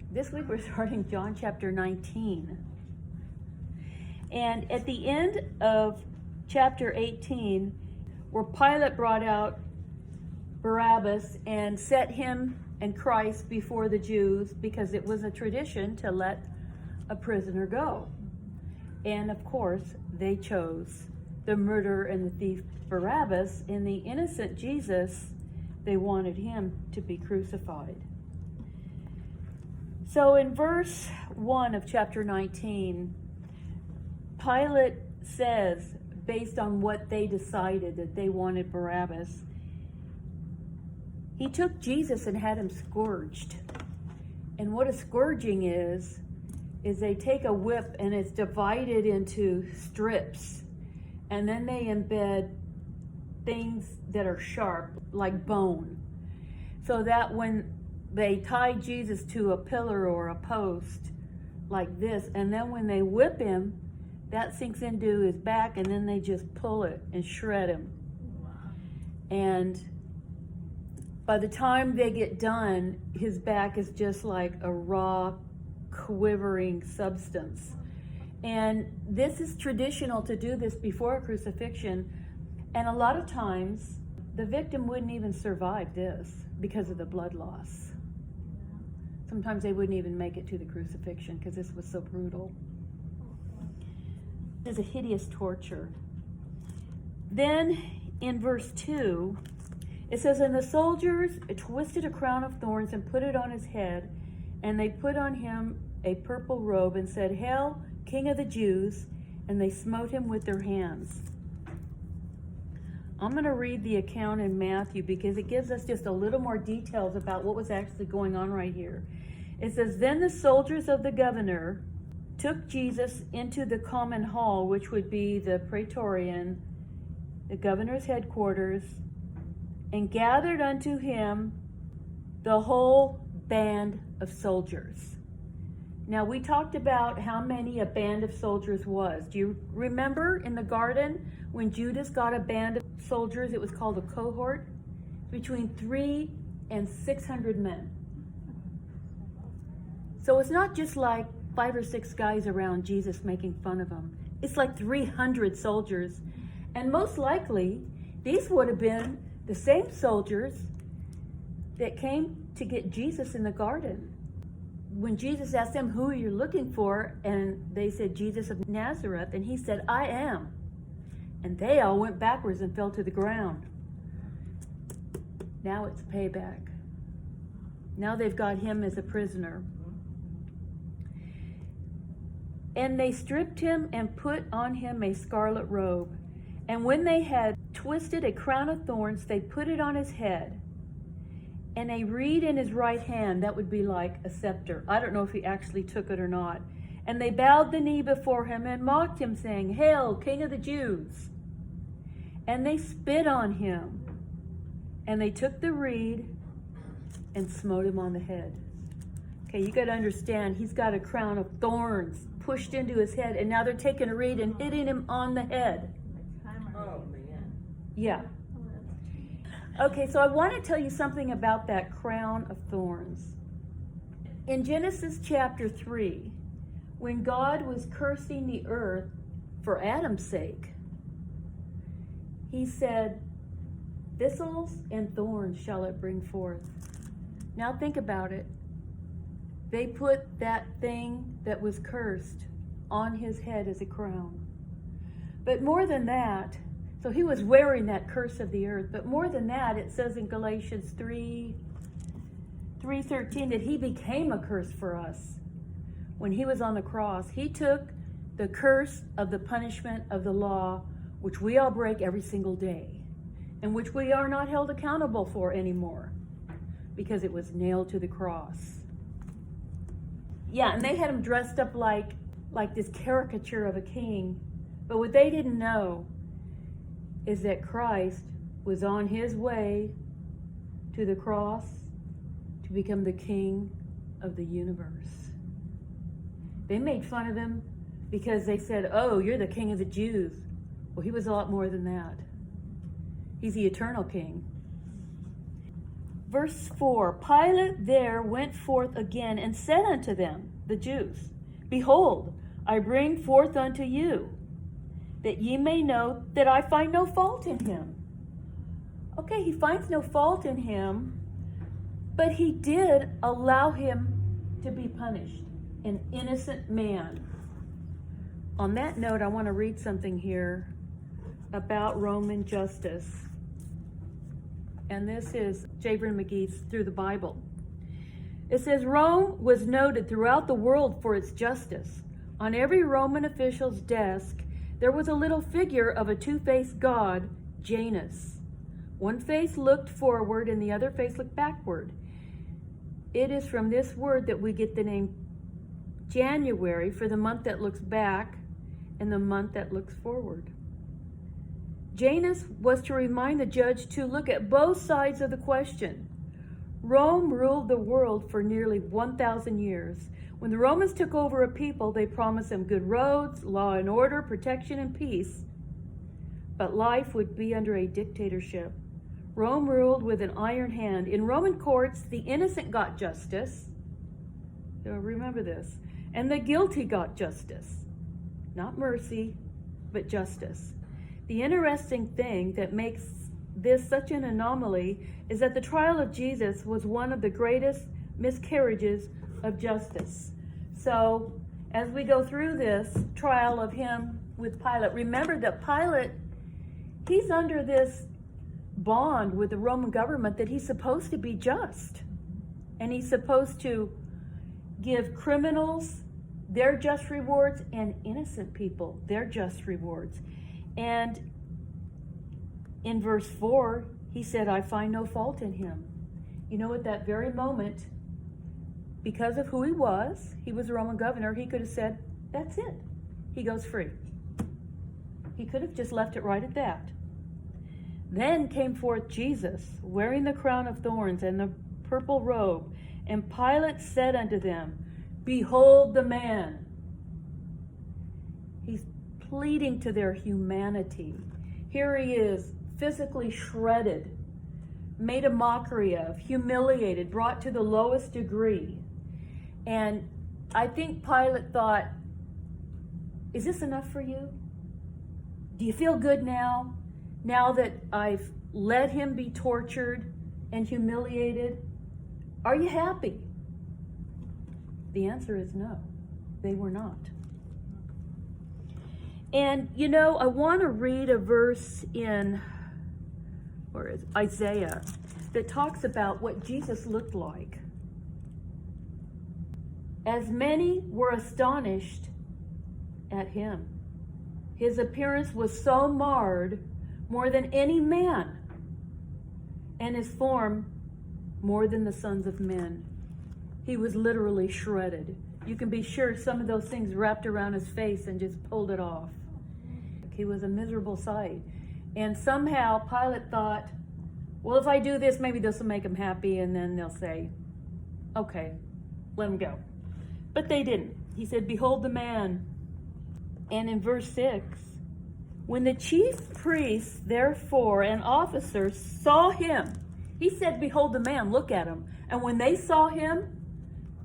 This week we're starting John chapter 19. And at the end of chapter 18, where Pilate brought out Barabbas and set him and Christ before the Jews, because it was a tradition to let a prisoner go. And of course, they chose the murderer and the thief Barabbas, and the innocent Jesus, they wanted him to be crucified. So in verse 1 of chapter 19, Pilate says, based on what they decided that they wanted Barabbas, he took Jesus and had him scourged. And what a scourging is they take a whip and it's divided into strips. And then they embed things that are sharp, like bone. So that when they tie Jesus to a pillar or a post like this, and then when they whip him, that sinks into his back, and then they just pull it and shred him. And by the time they get done, his back is just like a raw, quivering substance. And this is traditional to do this before a crucifixion. And a lot of times, the victim wouldn't even survive this because of the blood loss. Sometimes they wouldn't even make it to the crucifixion because this was so brutal. It is a hideous torture. Then in verse 2, it says, "And the soldiers twisted a crown of thorns and put it on his head, and they put on him a purple robe and said, 'Hail, King of the Jews,' and they smote him with their hands." I'm going to read the account in Matthew because it gives us just a little more details about what was actually going on right here. It says, "Then the soldiers of the governor took Jesus into the common hall," which would be the praetorian, the governor's headquarters, "and gathered unto him the whole band of soldiers." Now, we talked about how many a band of soldiers was. Do you remember in the garden when Judas got a band of soldiers? It was called a cohort, between 300 and 600 men. So it's not just like 5 or 6 guys around Jesus making fun of him. It's like 300 soldiers. And most likely, these would have been the same soldiers that came to get Jesus in the garden. When Jesus asked them, "Who are you looking for?" and they said, "Jesus of Nazareth," and he said, "I am." And they all went backwards and fell to the ground. Now it's payback. Now they've got him as a prisoner. "And they stripped him and put on him a scarlet robe. And when they had twisted a crown of thorns, they put it on his head. And a reed in his right hand," that would be like a scepter. I don't know if he actually took it or not. "And they bowed the knee before him and mocked him, saying, 'Hail, King of the Jews!' And they spit on him. And they took the reed and smote him on the head." Okay, you got to understand, he's got a crown of thorns pushed into his head, and now they're taking a reed and hitting him on the head. Oh, man. Yeah. Okay, so I want to tell you something about that crown of thorns. In Genesis chapter 3, when God was cursing the earth for Adam's sake, he said, "Thistles and thorns shall it bring forth." Now think about it. They put that thing that was cursed on his head as a crown. But more than that, so he was wearing that curse of the earth. But more than that, it says in Galatians 3:13 that he became a curse for us. When he was on the cross, he took the curse of the punishment of the law, which we all break every single day, and which we are not held accountable for anymore, because it was nailed to the cross. Yeah, and they had him dressed up like this caricature of a king. But what they didn't know is that Christ was on his way to the cross to become the king of the universe. They made fun of him because they said, "Oh, you're the king of the Jews." Well, he was a lot more than that. He's the eternal king. Verse 4, Pilate there went forth again and said unto them, the Jews, Behold, I bring forth unto you, that ye may know that I find no fault in him. Okay, he finds no fault in him, but he did allow him to be punished, an innocent man. On that note, I want to read something here about Roman justice. And this is Jaber McGee's Through the Bible. It says, Rome was noted throughout the world for its justice. On every Roman official's desk, there was a little figure of a two-faced god, Janus. One face looked forward and the other face looked backward. It is from this word that we get the name January for the month that looks back and the month that looks forward. Janus was to remind the judge to look at both sides of the question. Rome ruled the world for nearly 1,000 years. When the Romans took over a people, they promised them good roads, law and order, protection and peace. But life would be under a dictatorship. Rome ruled with an iron hand. In Roman courts, the innocent got justice. Remember this. And the guilty got justice. Not mercy, but justice. The interesting thing that makes this such an anomaly is that the trial of Jesus was one of the greatest miscarriages of justice. So, as we go through this trial of him with Pilate, remember that Pilate, he's under this bond with the Roman government that he's supposed to be just. And he's supposed to give criminals their just rewards and innocent people their just rewards. And in verse 4, he said, I find no fault in him. You know, at that very moment, because of who he was a Roman governor, he could have said, that's it. He goes free. He could have just left it right at that. Then came forth Jesus, wearing the crown of thorns and the purple robe. And Pilate said unto them, Behold the man. He's pleading to their humanity. Here he is, physically shredded, made a mockery of, humiliated, brought to the lowest degree. And I think Pilate thought, is this enough for you? Do you feel good now? Now that I've let him be tortured and humiliated? Are you happy? The answer is no. They were not. And, you know, I want to read a verse in Isaiah that talks about what Jesus looked like. As many were astonished at him. His appearance was so marred, more than any man, and his form more than the sons of men. He was literally shredded. You can be sure some of those things wrapped around his face and just pulled it off. He was a miserable sight. And somehow Pilate thought, well, if I do this, maybe this will make him happy, and then they'll say, okay, let him go. But they didn't. He said, Behold the man. And in verse 6, when the chief priests, therefore, and officers saw him, he said, Behold the man, look at him. And when they saw him,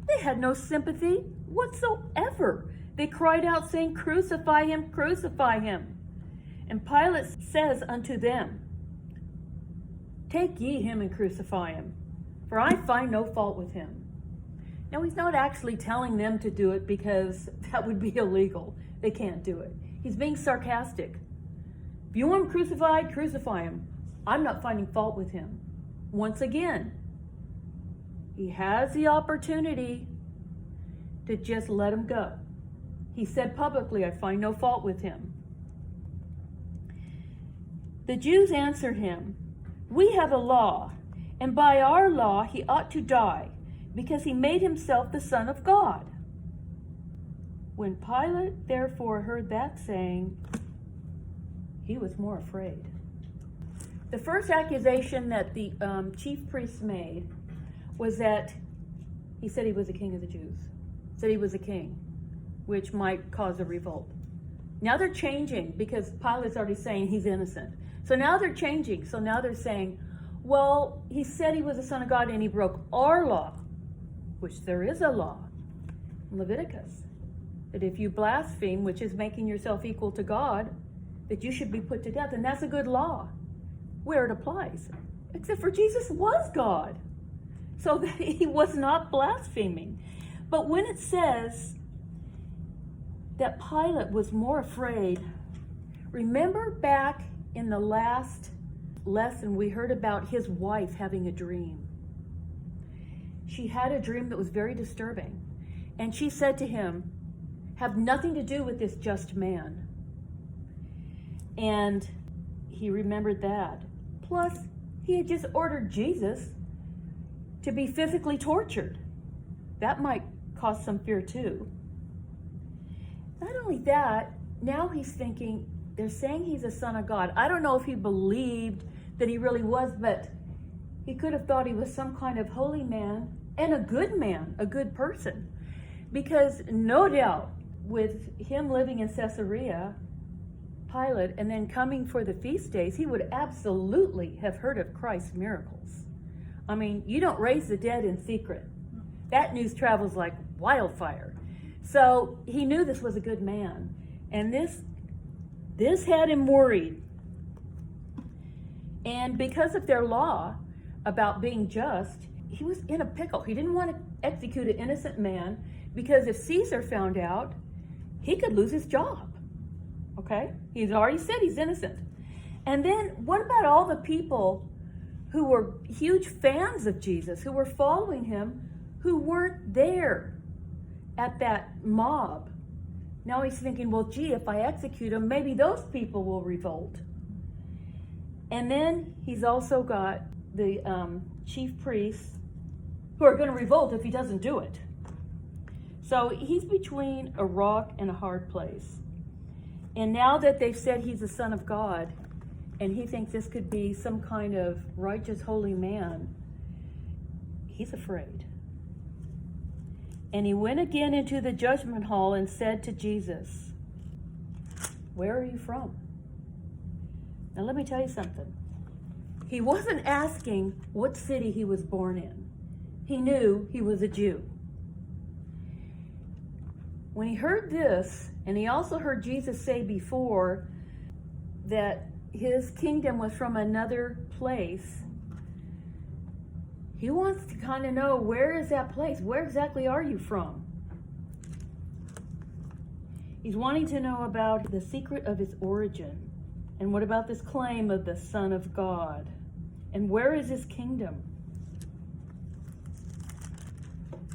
they had no sympathy whatsoever. They cried out, saying, Crucify him, crucify him. And Pilate says unto them, Take ye him and crucify him, for I find no fault with him. Now, he's not actually telling them to do it because that would be illegal. They can't do it. He's being sarcastic. If you want him crucified, crucify him. I'm not finding fault with him. Once again, he has the opportunity to just let him go. He said publicly, I find no fault with him. The Jews answered him, We have a law, and by our law he ought to die, because he made himself the Son of God. When Pilate therefore heard that saying, he was more afraid. The first accusation that the chief priests made was that he said he was a king of the Jews, said he was a king, which might cause a revolt. Now they're changing because Pilate's already saying he's innocent. So now they're changing. So now they're saying, Well, he said he was the Son of God and he broke our law, which there is a law in Leviticus, that if you blaspheme, which is making yourself equal to God, that you should be put to death. And that's a good law where it applies. Except for Jesus was God, so that he was not blaspheming. But when it says that Pilate was more afraid, remember back in the last lesson we heard about his wife having a dream. She had a dream that was very disturbing. And she said to him, have nothing to do with this just man. And he remembered that. Plus, he had just ordered Jesus to be physically tortured. That might cause some fear too. Not only that, now he's thinking, they're saying he's a son of God. I don't know if he believed that he really was, but he could have thought he was some kind of holy man, a good person. Because no doubt, with him living in Caesarea, Pilate, and then coming for the feast days, he would absolutely have heard of Christ's miracles. I mean, you don't raise the dead in secret. That news travels like wildfire. So he knew this was a good man. And this had him worried. And because of their law about being just, he was in a pickle. He didn't want to execute an innocent man because if Caesar found out, he could lose his job. Okay? He's already said he's innocent. And then what about all the people who were huge fans of Jesus, who were following him, who weren't there at that mob? Now he's thinking, well, gee, if I execute him, maybe those people will revolt. And then he's also got the chief priests who are going to revolt if he doesn't do it. So he's between a rock and a hard place. And now that they've said he's the Son of God, and he thinks this could be some kind of righteous, holy man, he's afraid. And he went again into the judgment hall and said to Jesus, where are you from? Now let me tell you something. He wasn't asking what city he was born in. He knew he was a Jew. When he heard this, and he also heard Jesus say before that his kingdom was from another place, he wants to kind of know, where is that place? Where exactly are you from? He's wanting to know about the secret of his origin. And what about this claim of the Son of God? And where is his kingdom?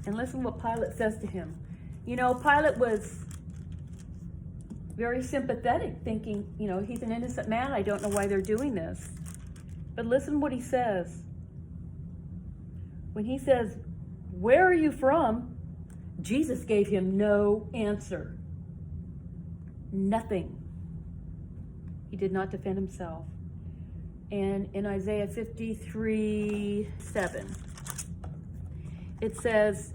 And listen what Pilate says to him. You know, Pilate was very sympathetic, thinking, you know, he's an innocent man. I don't know why they're doing this. But listen what he says. When he says, where are you from? Jesus gave him no answer. Nothing. He did not defend himself. And in Isaiah 53:7, it says,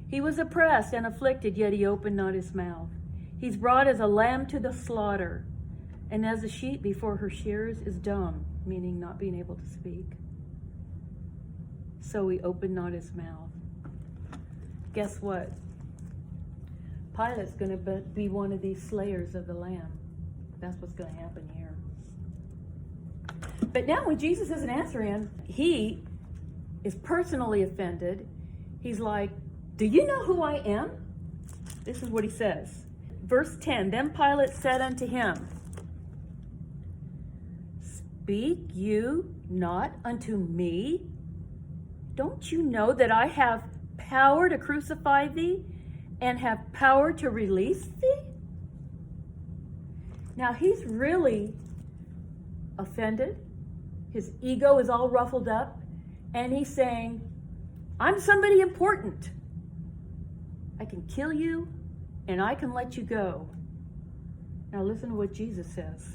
he was oppressed and afflicted, yet he opened not his mouth. He's brought as a lamb to the slaughter, and as a sheep before her shearers is dumb, meaning not being able to speak. So he opened not his mouth. Guess what? Pilate's going to be one of these slayers of the lamb. That's what's going to happen here. But now when Jesus isn't answering, he is personally offended. He's like, do you know who I am? This is what he says. Verse 10, then Pilate said unto him, speak you not unto me? Don't you know that I have power to crucify thee and have power to release thee? Now he's really offended. His ego is all ruffled up. And he's saying, I'm somebody important. I can kill you and I can let you go. Now listen to what Jesus says.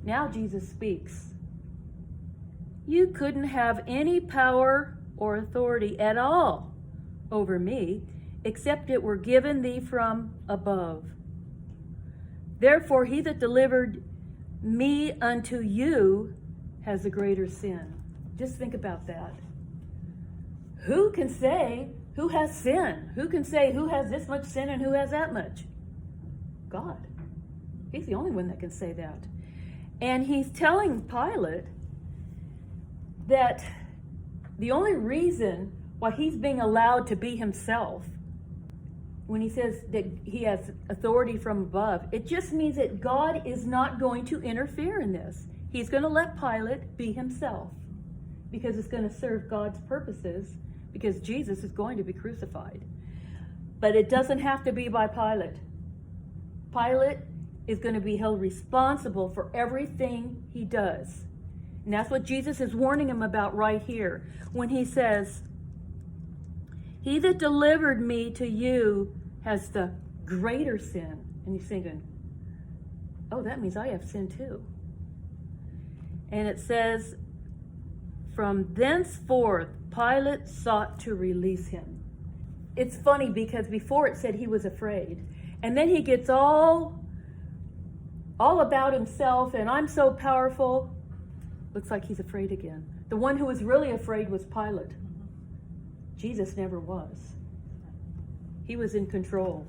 Now Jesus speaks. You couldn't have any power or authority at all over me, except it were given thee from above. Therefore he that delivered me unto you has a greater sin. Just think about that. Who can say who has sin? Who can say who has this much sin and who has that much? God. He's the only one that can say that. And he's telling Pilate that the only reason why he's being allowed to be himself, when he says that he has authority from above, it just means that God is not going to interfere in this. He's going to let Pilate be himself because it's going to serve God's purposes, because Jesus is going to be crucified. But it doesn't have to be by Pilate. Pilate is going to be held responsible for everything he does. And that's what Jesus is warning him about right here when he says, he that delivered me to you has the greater sin. And he's thinking, oh, that means I have sin too. And it says, from thenceforth, Pilate sought to release him. It's funny because before it said he was afraid. And then he gets all about himself and I'm so powerful. Looks like he's afraid again. The one who was really afraid was Pilate. Jesus never was. He was in control.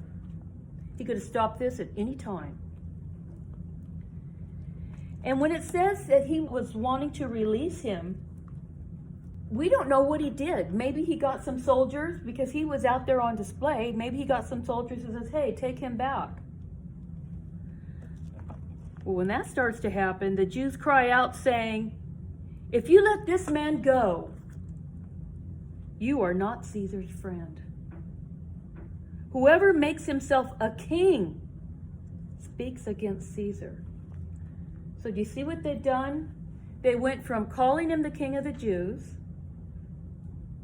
He could have stopped this at any time. And when it says that he was wanting to release him, we don't know what he did. Maybe he got some soldiers because he was out there on display. Maybe he got some soldiers who says, hey, take him back. Well, when that starts to happen, the Jews cry out saying, if you let this man go, you are not Caesar's friend. Whoever makes himself a king speaks against Caesar. So do you see what they've done? They went from calling him the king of the Jews.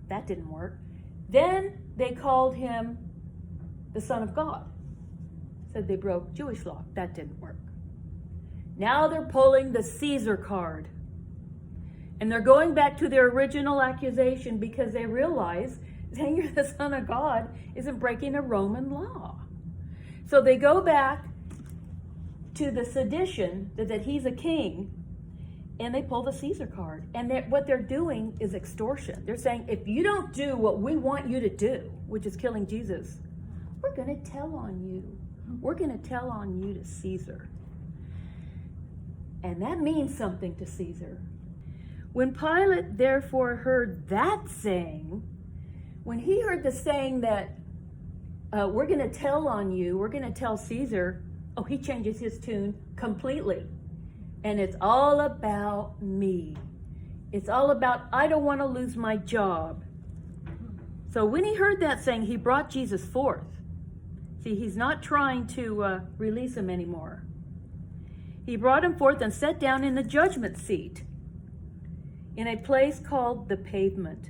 That didn't work. Then they called him the Son of God. Said they broke Jewish law. That didn't work. Now they're pulling the Caesar card. And they're going back to their original accusation because they realize saying you're the Son of God isn't breaking a Roman law. So they go back to the sedition that he's a king, and they pull the Caesar card. And what they're doing is extortion. They're saying, if you don't do what we want you to do, which is killing Jesus, we're going to tell on you. We're going to tell on you to Caesar. And that means something to Caesar. When Pilate therefore heard that saying, when he heard the saying that we're going to tell on you, we're going to tell Caesar, oh, he changes his tune completely. And it's all about me. It's all about, I don't want to lose my job. So when he heard that saying, he brought Jesus forth. See, he's not trying to release him anymore. He brought him forth and sat down in the judgment seat in a place called the Pavement,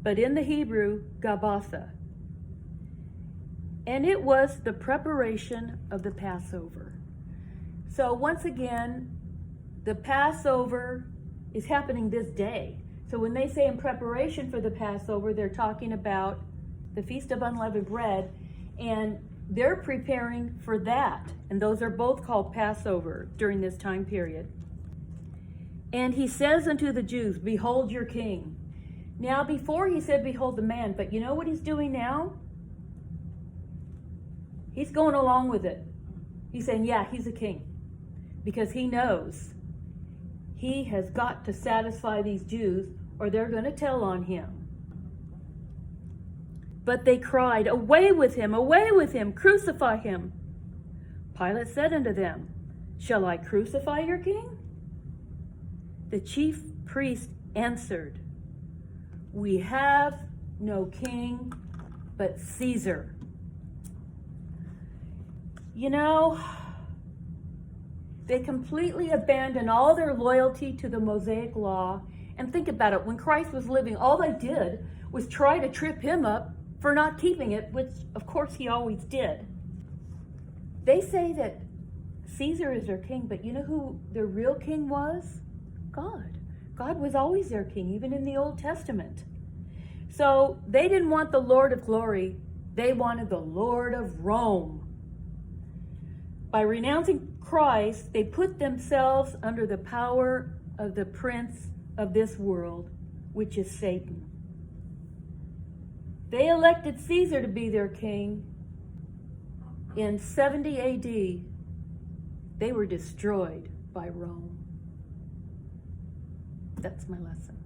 but in the Hebrew, Gabbatha. And it was the preparation of the Passover. So once again, the Passover is happening this day. So when they say in preparation for the Passover, they're talking about the Feast of Unleavened Bread, and they're preparing for that. And those are both called Passover during this time period. And he says unto the Jews, behold your king. Now before he said, behold the man, but you know what he's doing now? He's going along with it. He's saying, yeah, he's a king. Because he knows he has got to satisfy these Jews or they're going to tell on him. But they cried, away with him, crucify him. Pilate said unto them, shall I crucify your king? The chief priest answered, we have no king but Caesar. You know, they completely abandoned all their loyalty to the Mosaic law. And think about it, when Christ was living, all they did was try to trip him up for not keeping it, which of course he always did. They say that Caesar is their king, but you know who their real king was? God. God was always their king, even in the Old Testament. So they didn't want the Lord of glory. They wanted the Lord of Rome. By renouncing Christ, they put themselves under the power of the prince of this world, which is Satan. They elected Caesar to be their king. In 70 AD, they were destroyed by Rome. That's my lesson.